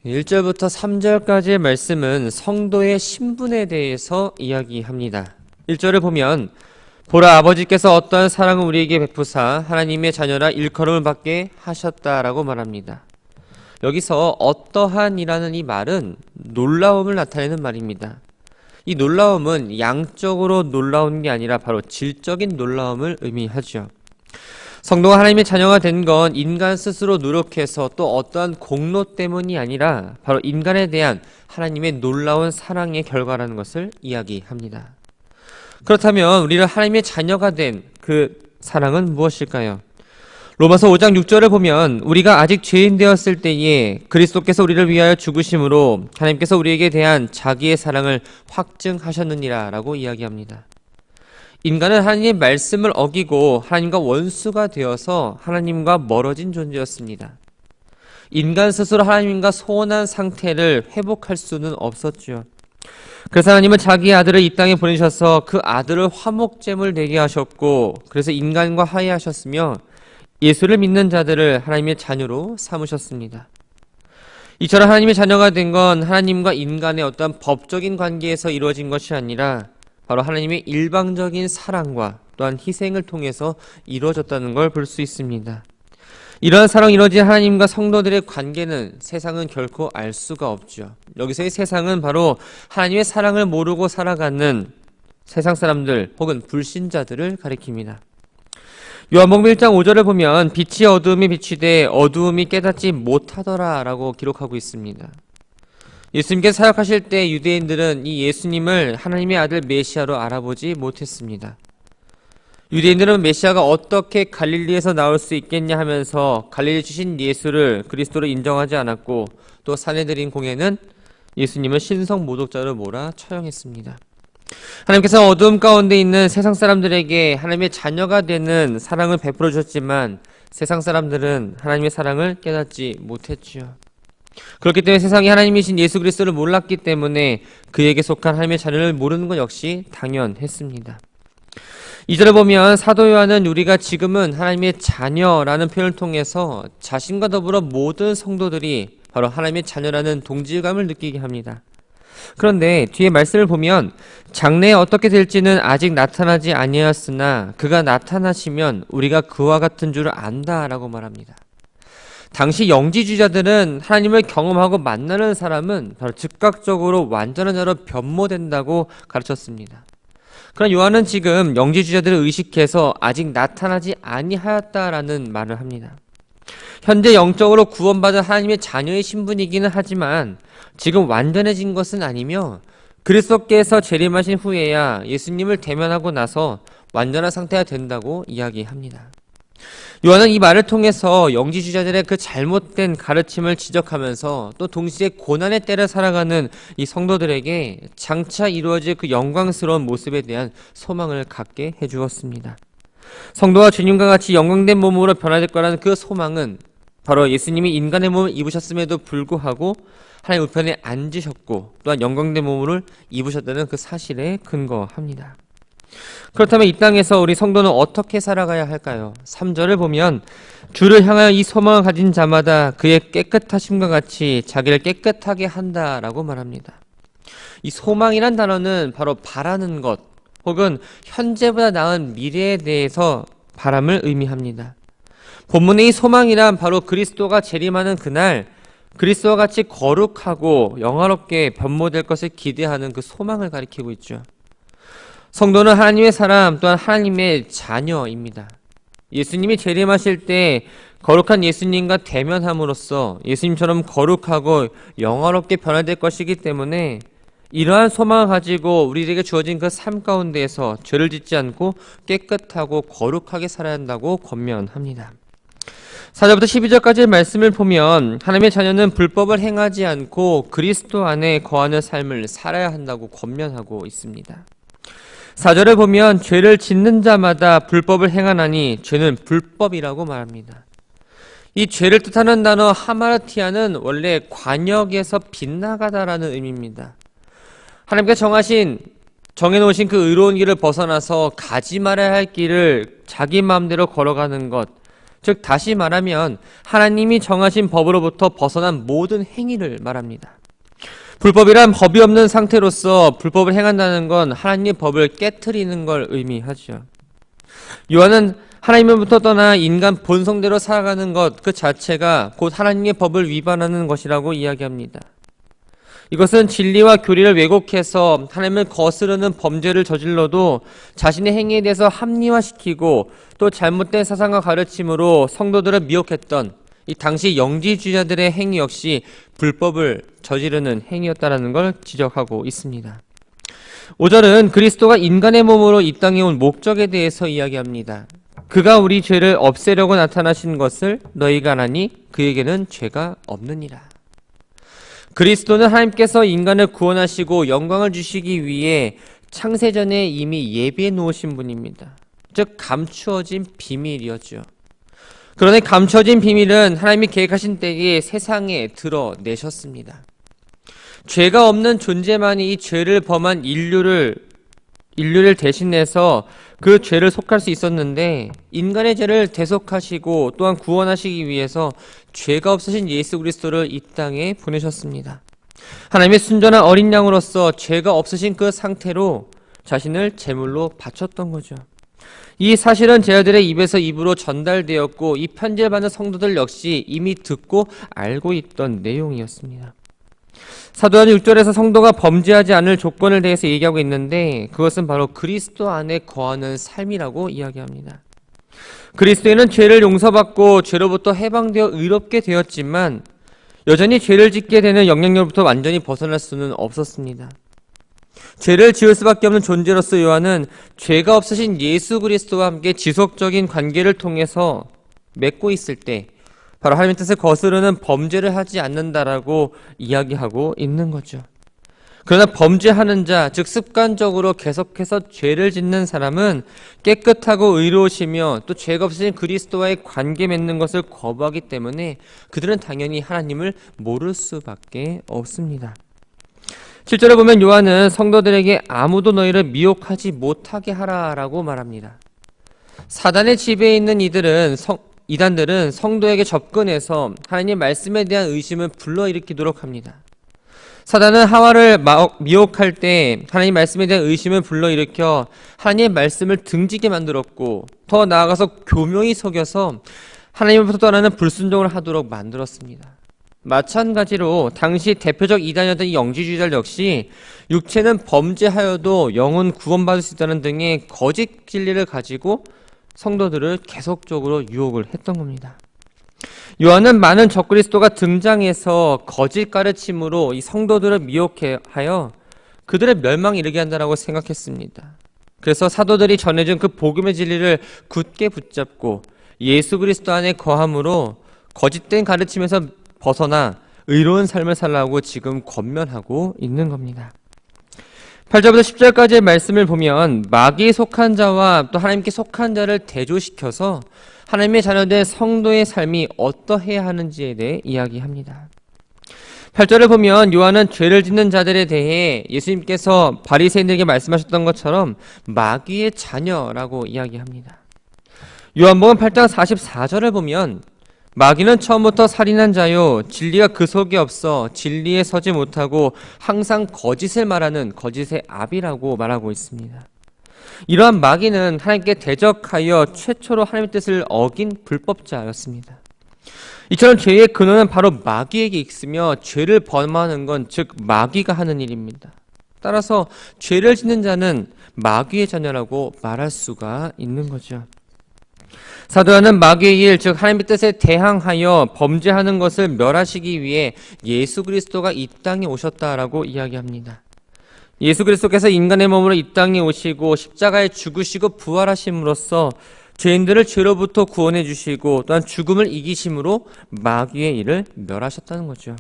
1절부터 3절까지의 말씀은 성도의 신분에 대해서 이야기합니다. 1절을 보면 보라, 아버지께서 어떠한 사랑을 우리에게 베푸사 하나님의 자녀라 일컬음을 받게 하셨다라고 말합니다. 여기서 어떠한이라는 이 말은 놀라움을 나타내는 말입니다. 이 놀라움은 양적으로 놀라운 게 아니라 바로 질적인 놀라움을 의미하죠. 성도가 하나님의 자녀가 된 건 인간 스스로 노력해서 또 어떠한 공로 때문이 아니라 바로 인간에 대한 하나님의 놀라운 사랑의 결과라는 것을 이야기합니다. 그렇다면 우리를 하나님의 자녀가 된 그 사랑은 무엇일까요? 로마서 5장 6절을 보면 우리가 아직 죄인 되었을 때에 그리스도께서 우리를 위하여 죽으심으로 하나님께서 우리에게 대한 자기의 사랑을 확증하셨느니라 라고 이야기합니다. 인간은 하나님의 말씀을 어기고 하나님과 원수가 되어서 하나님과 멀어진 존재였습니다. 인간 스스로 하나님과 소원한 상태를 회복할 수는 없었죠. 그래서 하나님은 자기의 아들을 이 땅에 보내셔서 그 아들을 화목제물 되게 하셨고, 그래서 인간과 화해하셨으며 예수를 믿는 자들을 하나님의 자녀로 삼으셨습니다. 이처럼 하나님의 자녀가 된 건 하나님과 인간의 어떤 법적인 관계에서 이루어진 것이 아니라 바로 하나님의 일방적인 사랑과 또한 희생을 통해서 이루어졌다는 걸 볼 수 있습니다. 이러한 사랑이 이루어진 하나님과 성도들의 관계는 세상은 결코 알 수가 없죠. 여기서의 세상은 바로 하나님의 사랑을 모르고 살아가는 세상 사람들 혹은 불신자들을 가리킵니다. 요한복음 1장 5절을 보면 빛이 어두움에 비추되 어두움이 깨닫지 못하더라 라고 기록하고 있습니다. 예수님께서 사역하실 때 유대인들은 이 예수님을 하나님의 아들 메시아로 알아보지 못했습니다. 유대인들은 메시아가 어떻게 갈릴리에서 나올 수 있겠냐 하면서 갈릴리 주신 예수를 그리스도로 인정하지 않았고, 또 산헤드린 공회는 예수님을 신성 모독자로 몰아 처형했습니다. 하나님께서 어두움 가운데 있는 세상 사람들에게 하나님의 자녀가 되는 사랑을 베풀어 주셨지만 세상 사람들은 하나님의 사랑을 깨닫지 못했지요. 그렇기 때문에 세상이 하나님이신 예수 그리스도를 몰랐기 때문에 그에게 속한 하나님의 자녀를 모르는 것 역시 당연했습니다. 2절을 보면 사도 요한은 우리가 지금은 하나님의 자녀라는 표현을 통해서 자신과 더불어 모든 성도들이 바로 하나님의 자녀라는 동질감을 느끼게 합니다. 그런데 뒤에 말씀을 보면 장래에 어떻게 될지는 아직 나타나지 아니하였으나 그가 나타나시면 우리가 그와 같은 줄을 안다라고 말합니다. 당시 영지주의자들은 하나님을 경험하고 만나는 사람은 바로 즉각적으로 완전한 자로 변모된다고 가르쳤습니다. 그러나 요한은 지금 영지주의자들을 의식해서 아직 나타나지 아니하였다라는 말을 합니다. 현재 영적으로 구원받은 하나님의 자녀의 신분이기는 하지만 지금 완전해진 것은 아니며 그리스도께서 재림하신 후에야 예수님을 대면하고 나서 완전한 상태가 된다고 이야기합니다. 요한은 이 말을 통해서 영지주의자들의 그 잘못된 가르침을 지적하면서 또 동시에 고난의 때를 살아가는 이 성도들에게 장차 이루어질 그 영광스러운 모습에 대한 소망을 갖게 해주었습니다. 성도가 주님과 같이 영광된 몸으로 변화될 거라는 그 소망은 바로 예수님이 인간의 몸을 입으셨음에도 불구하고 하나님 우편에 앉으셨고 또한 영광된 몸을 입으셨다는 그 사실에 근거합니다. 그렇다면 이 땅에서 우리 성도는 어떻게 살아가야 할까요? 3절을 보면 주를 향하여 이 소망을 가진 자마다 그의 깨끗하심과 같이 자기를 깨끗하게 한다라고 말합니다. 이 소망이란 단어는 바로 바라는 것 혹은 현재보다 나은 미래에 대해서 바람을 의미합니다. 본문의 이 소망이란 바로 그리스도가 재림하는 그날 그리스도와 같이 거룩하고 영화롭게 변모될 것을 기대하는 그 소망을 가리키고 있죠. 성도는 하나님의 사람 또한 하나님의 자녀입니다. 예수님이 재림하실 때 거룩한 예수님과 대면함으로써 예수님처럼 거룩하고 영화롭게 변화될 것이기 때문에 이러한 소망을 가지고 우리에게 주어진 그 삶 가운데에서 죄를 짓지 않고 깨끗하고 거룩하게 살아야 한다고 권면합니다. 4절부터 12절까지의 말씀을 보면 하나님의 자녀는 불법을 행하지 않고 그리스도 안에 거하는 삶을 살아야 한다고 권면하고 있습니다. 4절을 보면 죄를 짓는 자마다 불법을 행하나니 죄는 불법이라고 말합니다. 이 죄를 뜻하는 단어 하마르티아는 원래 관역에서 빗나가다라는 의미입니다. 하나님께서 정해놓으신 그 의로운 길을 벗어나서 가지 말아야 할 길을 자기 마음대로 걸어가는 것, 즉 다시 말하면 하나님이 정하신 법으로부터 벗어난 모든 행위를 말합니다. 불법이란 법이 없는 상태로서 불법을 행한다는 건 하나님의 법을 깨트리는 걸 의미하죠. 요한은 하나님으로부터 떠나 인간 본성대로 살아가는 것 그 자체가 곧 하나님의 법을 위반하는 것이라고 이야기합니다. 이것은 진리와 교리를 왜곡해서 하나님을 거스르는 범죄를 저질러도 자신의 행위에 대해서 합리화시키고 또 잘못된 사상과 가르침으로 성도들을 미혹했던 이 당시 영지주의자들의 행위 역시 불법을 저지르는 행위였다는 걸 지적하고 있습니다. 5절은 그리스도가 인간의 몸으로 이 땅에 온 목적에 대해서 이야기합니다. 그가 우리 죄를 없애려고 나타나신 것을 너희가 아나니 그에게는 죄가 없느니라. 그리스도는 하나님께서 인간을 구원하시고 영광을 주시기 위해 창세전에 이미 예비해 놓으신 분입니다. 즉 감추어진 비밀이었죠. 그러나 감춰진 비밀은 하나님이 계획하신 때에 세상에 드러내셨습니다. 죄가 없는 존재만이 이 죄를 범한 인류를 대신해서 그 죄를 속할 수 있었는데 인간의 죄를 대속하시고 또한 구원하시기 위해서 죄가 없으신 예수 그리스도를 이 땅에 보내셨습니다. 하나님의 순전한 어린 양으로서 죄가 없으신 그 상태로 자신을 제물로 바쳤던 거죠. 이 사실은 제자들의 입에서 입으로 전달되었고 이 편지를 받는 성도들 역시 이미 듣고 알고 있던 내용이었습니다. 사도행 6절에서 성도가 범죄하지 않을 조건을 대해서 얘기하고 있는데 그것은 바로 그리스도 안에 거하는 삶이라고 이야기합니다. 그리스도에는 죄를 용서받고 죄로부터 해방되어 의롭게 되었지만 여전히 죄를 짓게 되는 영향력부터 완전히 벗어날 수는 없었습니다. 죄를 지을 수밖에 없는 존재로서 요한은 죄가 없으신 예수 그리스도와 함께 지속적인 관계를 통해서 맺고 있을 때 바로 하나님의 뜻을 거스르는 범죄를 하지 않는다라고 이야기하고 있는 거죠. 그러나 범죄하는 자, 즉 습관적으로 계속해서 죄를 짓는 사람은 깨끗하고 의로우시며 또 죄가 없으신 그리스도와의 관계 맺는 것을 거부하기 때문에 그들은 당연히 하나님을 모를 수밖에 없습니다. 7절에 보면 요한은 성도들에게 아무도 너희를 미혹하지 못하게 하라라고 말합니다. 사단의 지배에 있는 이단들은 성도에게 접근해서 하나님의 말씀에 대한 의심을 불러일으키도록 합니다. 사단은 하와를 미혹할 때 하나님 말씀에 대한 의심을 불러일으켜 하나님의 말씀을 등지게 만들었고 더 나아가서 교묘히 속여서 하나님으로부터 떠나는 불순종을 하도록 만들었습니다. 마찬가지로 당시 대표적 이단이었던 영지주의자 역시 육체는 범죄하여도 영은 구원받을 수 있다는 등의 거짓 진리를 가지고 성도들을 계속적으로 유혹을 했던 겁니다. 요한은 많은 적그리스도가 등장해서 거짓 가르침으로 이 성도들을 미혹하여 그들의 멸망에 이르게 한다라고 생각했습니다. 그래서 사도들이 전해준 그 복음의 진리를 굳게 붙잡고 예수 그리스도 안에 거함으로 거짓된 가르침에서 벗어나 의로운 삶을 살라고 지금 권면하고 있는 겁니다. 8절부터 10절까지의 말씀을 보면 마귀에 속한 자와 또 하나님께 속한 자를 대조시켜서 하나님의 자녀된 성도의 삶이 어떠해야 하는지에 대해 이야기합니다. 8절을 보면 요한은 죄를 짓는 자들에 대해 예수님께서 바리새인들에게 말씀하셨던 것처럼 마귀의 자녀라고 이야기합니다. 요한복음 8장 44절을 보면 마귀는 처음부터 살인한 자요 진리가 그 속에 없어 진리에 서지 못하고 항상 거짓을 말하는 거짓의 압이라고 말하고 있습니다. 이러한 마귀는 하나님께 대적하여 최초로 하나님의 뜻을 어긴 불법자였습니다. 이처럼 죄의 근원은 바로 마귀에게 있으며 죄를 범하는 건 즉 마귀가 하는 일입니다. 따라서 죄를 짓는 자는 마귀의 자녀라고 말할 수가 있는 거죠. 사도 요한은 마귀의 일, 즉 하나님의 뜻에 대항하여 범죄하는 것을 멸하시기 위해 예수 그리스도가 이 땅에 오셨다라고 이야기합니다. 예수 그리스도께서 인간의 몸으로 이 땅에 오시고 십자가에 죽으시고 부활하심으로써 죄인들을 죄로부터 구원해 주시고 또한 죽음을 이기심으로 마귀의 일을 멸하셨다는 거죠.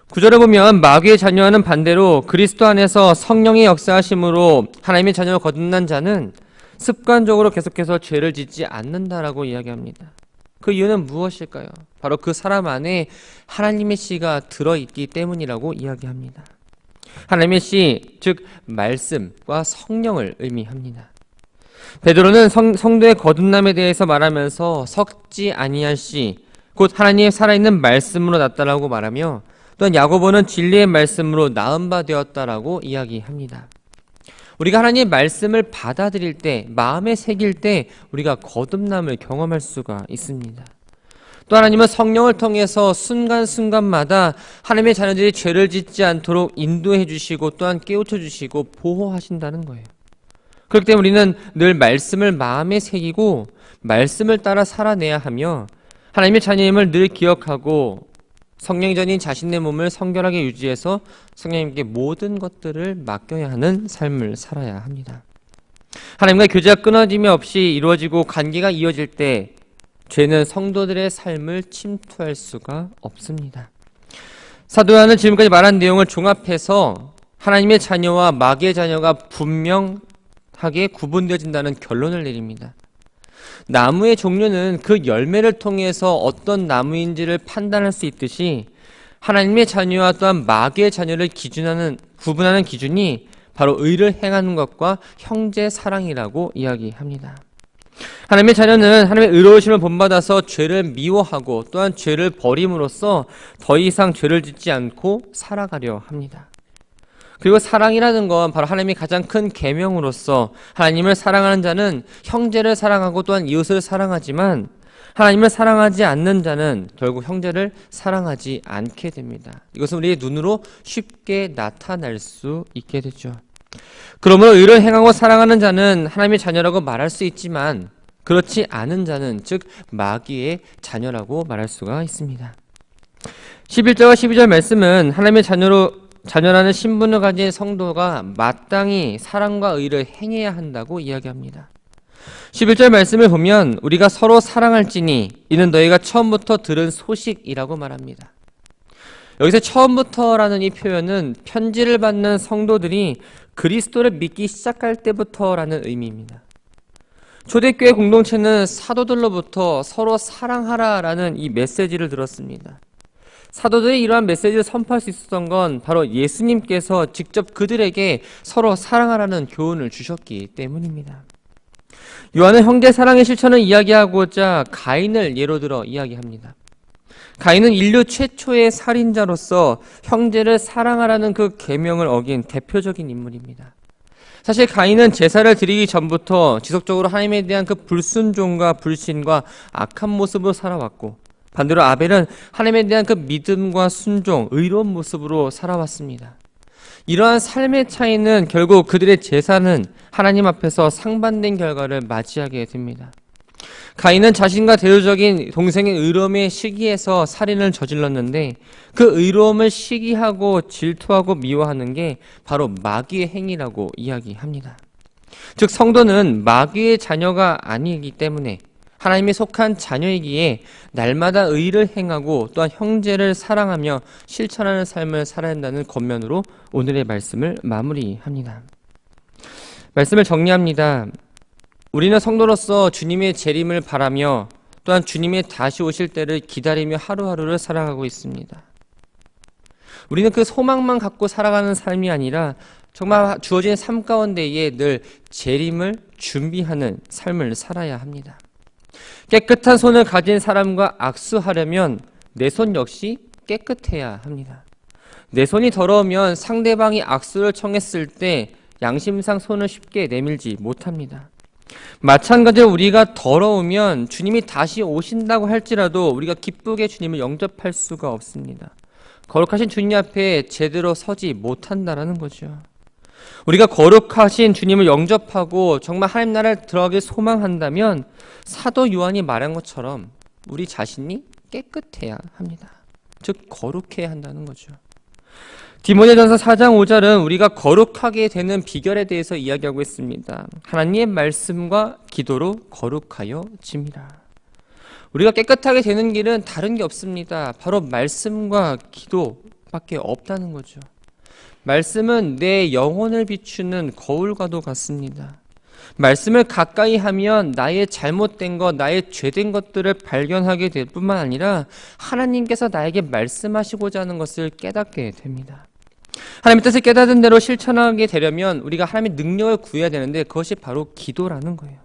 9절에 보면 마귀의 자녀와는 반대로 그리스도 안에서 성령의 역사하심으로 하나님의 자녀로 거듭난 자는 습관적으로 계속해서 죄를 짓지 않는다라고 이야기합니다. 그 이유는 무엇일까요? 바로 그 사람 안에 하나님의 씨가 들어있기 때문이라고 이야기합니다. 하나님의 씨, 즉 말씀과 성령을 의미합니다. 베드로는 성도의 거듭남에 대해서 말하면서 섞지 아니할 씨, 곧 하나님의 살아있는 말씀으로 났다라고 말하며, 또한 야고보는 진리의 말씀으로 나은 바 되었다라고 이야기합니다. 우리가 하나님의 말씀을 받아들일 때, 마음에 새길 때 우리가 거듭남을 경험할 수가 있습니다. 또 하나님은 성령을 통해서 순간순간마다 하나님의 자녀들이 죄를 짓지 않도록 인도해 주시고 또한 깨우쳐 주시고 보호하신다는 거예요. 그렇기 때문에 우리는 늘 말씀을 마음에 새기고 말씀을 따라 살아내야 하며, 하나님의 자녀임을 늘 기억하고 성령전인 자신의 몸을 성결하게 유지해서 성령님께 모든 것들을 맡겨야 하는 삶을 살아야 합니다. 하나님과 교제가 끊어짐이 없이 이루어지고 관계가 이어질 때 죄는 성도들의 삶을 침투할 수가 없습니다. 사도 요한은 지금까지 말한 내용을 종합해서 하나님의 자녀와 마귀의 자녀가 분명하게 구분되어진다는 결론을 내립니다. 나무의 종류는 그 열매를 통해서 어떤 나무인지를 판단할 수 있듯이 하나님의 자녀와 또한 마귀의 자녀를 구분하는 기준이 바로 의를 행하는 것과 형제 사랑이라고 이야기합니다. 하나님의 자녀는 하나님의 의로우심을 본받아서 죄를 미워하고 또한 죄를 버림으로써 더 이상 죄를 짓지 않고 살아가려 합니다. 그리고 사랑이라는 건 바로 하나님의 가장 큰 계명으로서 하나님을 사랑하는 자는 형제를 사랑하고 또한 이웃을 사랑하지만, 하나님을 사랑하지 않는 자는 결국 형제를 사랑하지 않게 됩니다. 이것은 우리의 눈으로 쉽게 나타날 수 있게 되죠. 그러므로 의를 행하고 사랑하는 자는 하나님의 자녀라고 말할 수 있지만, 그렇지 않은 자는 즉 마귀의 자녀라고 말할 수가 있습니다. 11절과 12절 말씀은 하나님의 자녀라는 신분을 가진 성도가 마땅히 사랑과 의를 행해야 한다고 이야기합니다. 11절 말씀을 보면 우리가 서로 사랑할지니 이는 너희가 처음부터 들은 소식이라고 말합니다. 여기서 처음부터라는 이 표현은 편지를 받는 성도들이 그리스도를 믿기 시작할 때부터라는 의미입니다. 초대교회 공동체는 사도들로부터 서로 사랑하라라는 이 메시지를 들었습니다. 사도들이 이러한 메시지를 선포할 수 있었던 건 바로 예수님께서 직접 그들에게 서로 사랑하라는 교훈을 주셨기 때문입니다. 요한은 형제 사랑의 실천을 이야기하고자 가인을 예로 들어 이야기합니다. 가인은 인류 최초의 살인자로서 형제를 사랑하라는 그 계명을 어긴 대표적인 인물입니다. 사실 가인은 제사를 드리기 전부터 지속적으로 하나님에 대한 그 불순종과 불신과 악한 모습으로 살아왔고, 반대로 아벨은 하나님에 대한 그 믿음과 순종, 의로운 모습으로 살아왔습니다. 이러한 삶의 차이는 결국 그들의 제사는 하나님 앞에서 상반된 결과를 맞이하게 됩니다. 가인은 자신과 대조적인 동생의 의로움에 시기해서 살인을 저질렀는데, 그 의로움을 시기하고 질투하고 미워하는 게 바로 마귀의 행위라고 이야기합니다. 즉 성도는 마귀의 자녀가 아니기 때문에 하나님에 속한 자녀이기에 날마다 의를 행하고 또한 형제를 사랑하며 실천하는 삶을 살아야 한다는 권면으로 오늘의 말씀을 마무리합니다. 말씀을 정리합니다. 우리는 성도로서 주님의 재림을 바라며 또한 주님의 다시 오실 때를 기다리며 하루하루를 살아가고 있습니다. 우리는 그 소망만 갖고 살아가는 삶이 아니라 정말 주어진 삶 가운데에 늘 재림을 준비하는 삶을 살아야 합니다. 깨끗한 손을 가진 사람과 악수하려면 내 손 역시 깨끗해야 합니다. 내 손이 더러우면 상대방이 악수를 청했을 때 양심상 손을 쉽게 내밀지 못합니다. 마찬가지로 우리가 더러우면 주님이 다시 오신다고 할지라도 우리가 기쁘게 주님을 영접할 수가 없습니다. 거룩하신 주님 앞에 제대로 서지 못한다라는 거죠. 우리가 거룩하신 주님을 영접하고 정말 하나님 나라를 들어가길 소망한다면 사도 요한이 말한 것처럼 우리 자신이 깨끗해야 합니다. 즉 거룩해야 한다는 거죠. 디모데전서 4장 5절은 우리가 거룩하게 되는 비결에 대해서 이야기하고 있습니다. 하나님의 말씀과 기도로 거룩하여짐이라. 우리가 깨끗하게 되는 길은 다른 게 없습니다. 바로 말씀과 기도밖에 없다는 거죠. 말씀은 내 영혼을 비추는 거울과도 같습니다. 말씀을 가까이 하면 나의 잘못된 것, 나의 죄된 것들을 발견하게 될 뿐만 아니라 하나님께서 나에게 말씀하시고자 하는 것을 깨닫게 됩니다. 하나님의 뜻을 깨닫은 대로 실천하게 되려면 우리가 하나님의 능력을 구해야 되는데 그것이 바로 기도라는 거예요.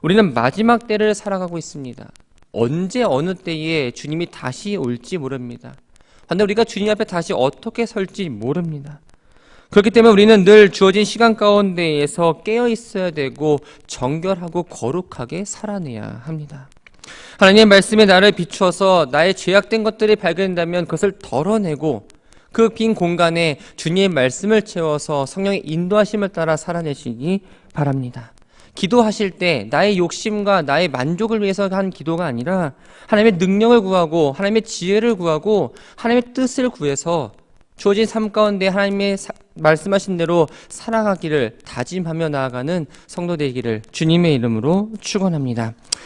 우리는 마지막 때를 살아가고 있습니다. 언제 어느 때에 주님이 다시 올지 모릅니다. 그런데 우리가 주님 앞에 다시 어떻게 설지 모릅니다. 그렇기 때문에 우리는 늘 주어진 시간 가운데에서 깨어 있어야 되고 정결하고 거룩하게 살아내야 합니다. 하나님의 말씀에 나를 비추어서 나의 죄악된 것들이 발견된다면 그것을 덜어내고 그 빈 공간에 주님의 말씀을 채워서 성령의 인도하심을 따라 살아내시기 바랍니다. 기도하실 때 나의 욕심과 나의 만족을 위해서 한 기도가 아니라 하나님의 능력을 구하고 하나님의 지혜를 구하고 하나님의 뜻을 구해서 주어진 삶 가운데 하나님의 말씀하신 대로 살아가기를 다짐하며 나아가는 성도 되기를 주님의 이름으로 축원합니다.